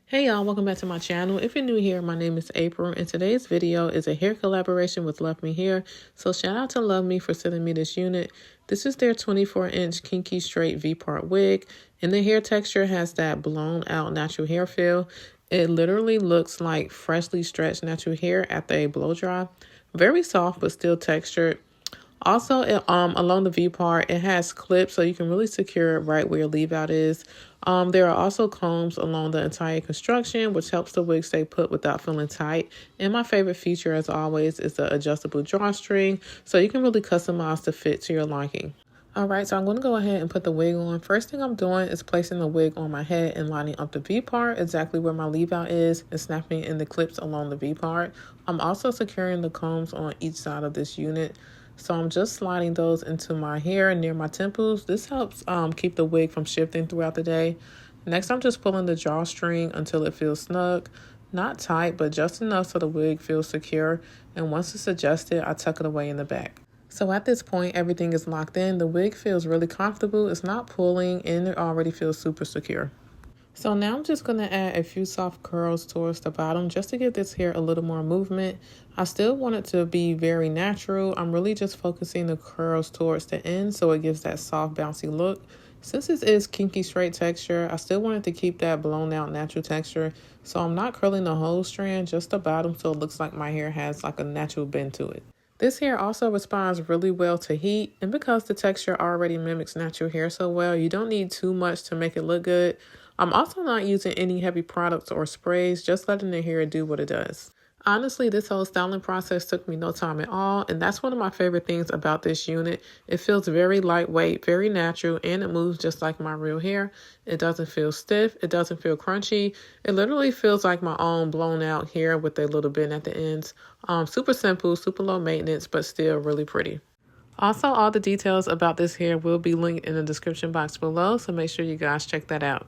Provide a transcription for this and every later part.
Hey y'all, welcome back to my channel. If you're new here, my name is April, and today's video is a hair collaboration with LuvMe Hair. So shout out to LuvMe for sending me this unit. This is their 24-inch Kinky straight V-part wig, and the hair texture has that blown out natural hair feel. It literally looks like freshly stretched natural hair after a blow dry. Very soft but still textured. Also, along the V part, it has clips so you can really secure it right where your leave out is. There are also combs along the entire construction, which helps the wig stay put without feeling tight. And my favorite feature, as always, is the adjustable drawstring, so you can really customize the fit to your liking. Alright, so I'm going to go ahead and put the wig on. First thing I'm doing is placing the wig on my head and lining up the V part exactly where my leave out is and snapping in the clips along the V part. I'm also securing the combs on each side of this unit. So I'm just sliding those into my hair near my temples. This helps keep the wig from shifting throughout the day. Next, I'm just pulling the drawstring until it feels snug. Not tight, but just enough so the wig feels secure. And once it's adjusted, I tuck it away in the back. So at this point, everything is locked in. The wig feels really comfortable. It's not pulling, and it already feels super secure. So now I'm just going to add a few soft curls towards the bottom just to give this hair a little more movement. I still want it to be very natural. I'm really just focusing the curls towards the end so it gives that soft bouncy look. Since this is kinky straight texture, I still wanted to keep that blown out natural texture. So I'm not curling the whole strand, just the bottom, so it looks like my hair has like a natural bend to it. This hair also responds really well to heat, and because the texture already mimics natural hair so well, you don't need too much to make it look good. I'm also not using any heavy products or sprays, just letting the hair do what it does. Honestly, this whole styling process took me no time at all, and that's one of my favorite things about this unit. It feels very lightweight, very natural, and it moves just like my real hair. It doesn't feel stiff, it doesn't feel crunchy. It literally feels like my own blown out hair with a little bend at the ends. Super simple, super low maintenance, but still really pretty. Also, all the details about this hair will be linked in the description box below, so make sure you guys check that out.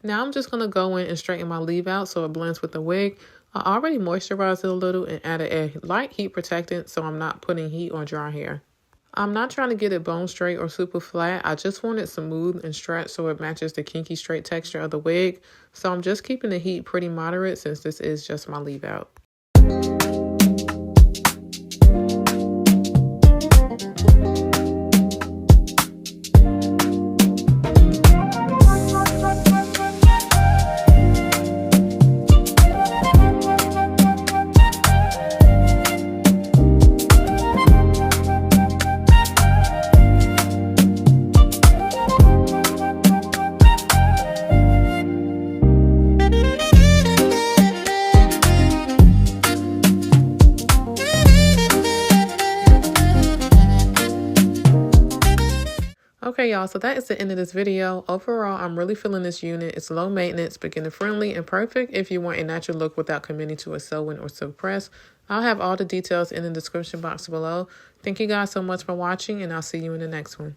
Now I'm just going to go in and straighten my leave out so it blends with the wig. I already moisturized it a little and added a light heat protectant so I'm not putting heat on dry hair. I'm not trying to get it bone straight or super flat. I just want it smooth and stretched so it matches the kinky straight texture of the wig. So I'm just keeping the heat pretty moderate since this is just my leave out. Okay, y'all, so that is the end of this video. Overall, I'm really feeling this unit. It's low maintenance, beginner friendly, and perfect if you want a natural look without committing to a sew-in or silk press. I'll have all the details in the description box below. Thank you guys so much for watching, and I'll see you in the next one.